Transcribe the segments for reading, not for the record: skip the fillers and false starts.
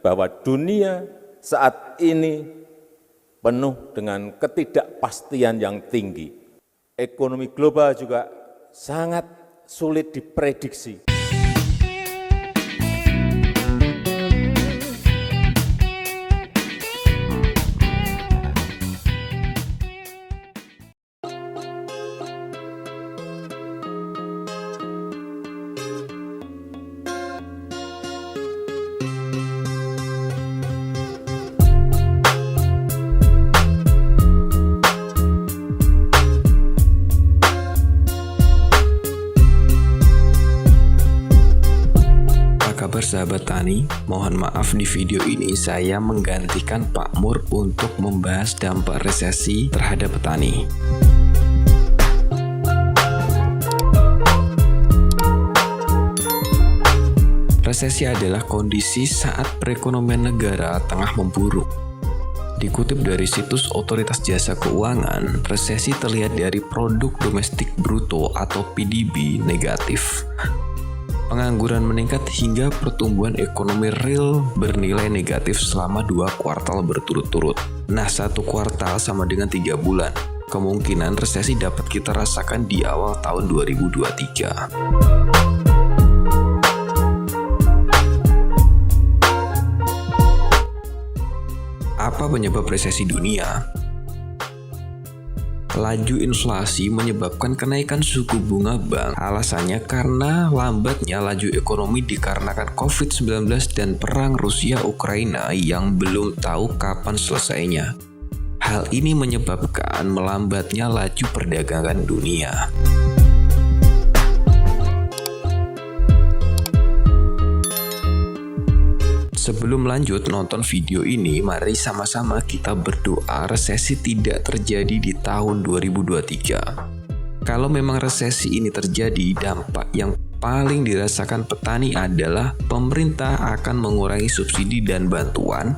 bahwa dunia saat ini penuh dengan ketidakpastian yang tinggi. Ekonomi global juga sangat sulit diprediksi. Kabar sahabat tani, mohon maaf di video ini saya menggantikan Pak Mur untuk membahas dampak resesi terhadap petani. Resesi adalah kondisi saat perekonomian negara tengah memburuk. Dikutip dari situs Otoritas Jasa Keuangan, resesi terlihat dari produk domestik bruto atau PDB negatif. Pengangguran meningkat hingga pertumbuhan ekonomi real bernilai negatif selama 2 kuartal berturut-turut. Nah, 1 kuartal sama dengan 3 bulan. Kemungkinan resesi dapat kita rasakan di awal tahun 2023. Apa penyebab resesi dunia? Laju inflasi menyebabkan kenaikan suku bunga bank. Alasannya karena lambatnya laju ekonomi dikarenakan COVID-19 dan perang Rusia-Ukraina yang belum tahu kapan selesainya. Hal ini menyebabkan melambatnya laju perdagangan dunia. Sebelum lanjut nonton video ini, mari sama-sama kita berdoa resesi tidak terjadi di tahun 2023. Kalau memang resesi ini terjadi, dampak yang paling dirasakan petani adalah pemerintah akan mengurangi subsidi dan bantuan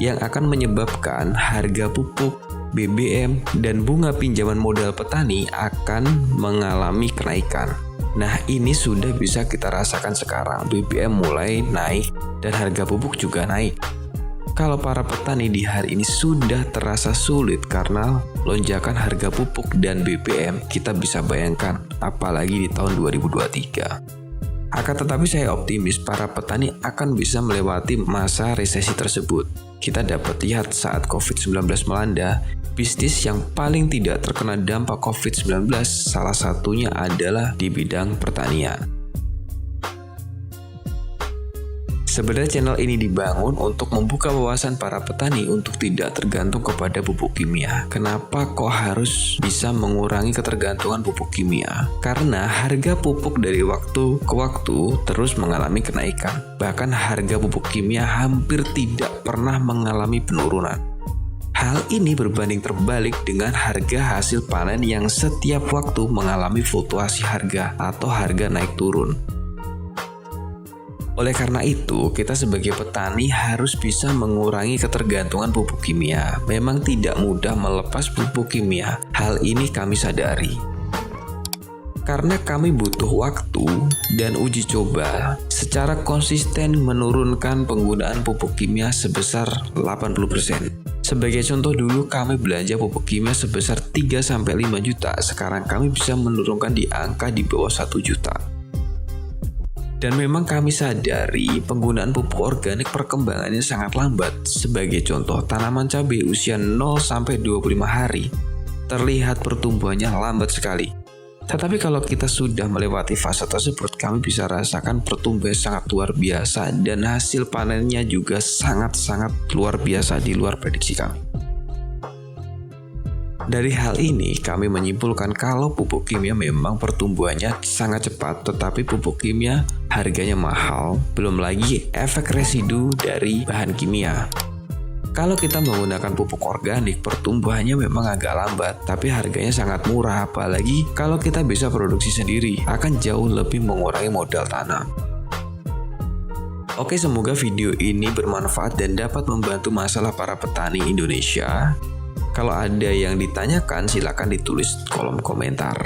yang akan menyebabkan harga pupuk, BBM, dan bunga pinjaman modal petani akan mengalami kenaikan. Nah, ini sudah bisa kita rasakan sekarang. BBM mulai naik dan harga pupuk juga naik. Kalau para petani di hari ini sudah terasa sulit karena lonjakan harga pupuk dan BBM, kita bisa bayangkan apalagi di tahun 2023. Akan tetapi saya optimis para petani akan bisa melewati masa resesi tersebut. Kita dapat lihat saat COVID-19 melanda, bisnis yang paling tidak terkena dampak COVID-19 salah satunya adalah di bidang pertanian. Sebenarnya channel ini dibangun untuk membuka wawasan para petani untuk tidak tergantung kepada pupuk kimia. Kenapa kok harus bisa mengurangi ketergantungan pupuk kimia? Karena harga pupuk dari waktu ke waktu terus mengalami kenaikan. Bahkan harga pupuk kimia hampir tidak pernah mengalami penurunan. Hal ini berbanding terbalik dengan harga hasil panen yang setiap waktu mengalami fluktuasi harga atau harga naik turun. Oleh karena itu, kita sebagai petani harus bisa mengurangi ketergantungan pupuk kimia. Memang tidak mudah melepas pupuk kimia, hal ini kami sadari. Karena kami butuh waktu dan uji coba secara konsisten menurunkan penggunaan pupuk kimia sebesar 80%. Sebagai contoh dulu kami belanja pupuk kimia sebesar 3-5 juta, sekarang kami bisa menurunkan di angka di bawah 1 juta. Dan memang kami sadari penggunaan pupuk organik perkembangannya sangat lambat. Sebagai contoh, tanaman cabai usia 0-25 hari terlihat pertumbuhannya lambat sekali. Tetapi kalau kita sudah melewati fase tersebut, kami bisa rasakan pertumbuhan sangat luar biasa dan hasil panennya juga sangat-sangat luar biasa di luar prediksi kami. Dari hal ini, kami menyimpulkan kalau pupuk kimia memang pertumbuhannya sangat cepat, tetapi pupuk kimia harganya mahal, belum lagi efek residu dari bahan kimia. Kalau kita menggunakan pupuk organik, pertumbuhannya memang agak lambat, tapi harganya sangat murah, apalagi kalau kita bisa produksi sendiri, akan jauh lebih mengurangi modal tanam. Oke, semoga video ini bermanfaat dan dapat membantu masalah para petani Indonesia. Kalau ada yang ditanyakan, silakan ditulis kolom komentar.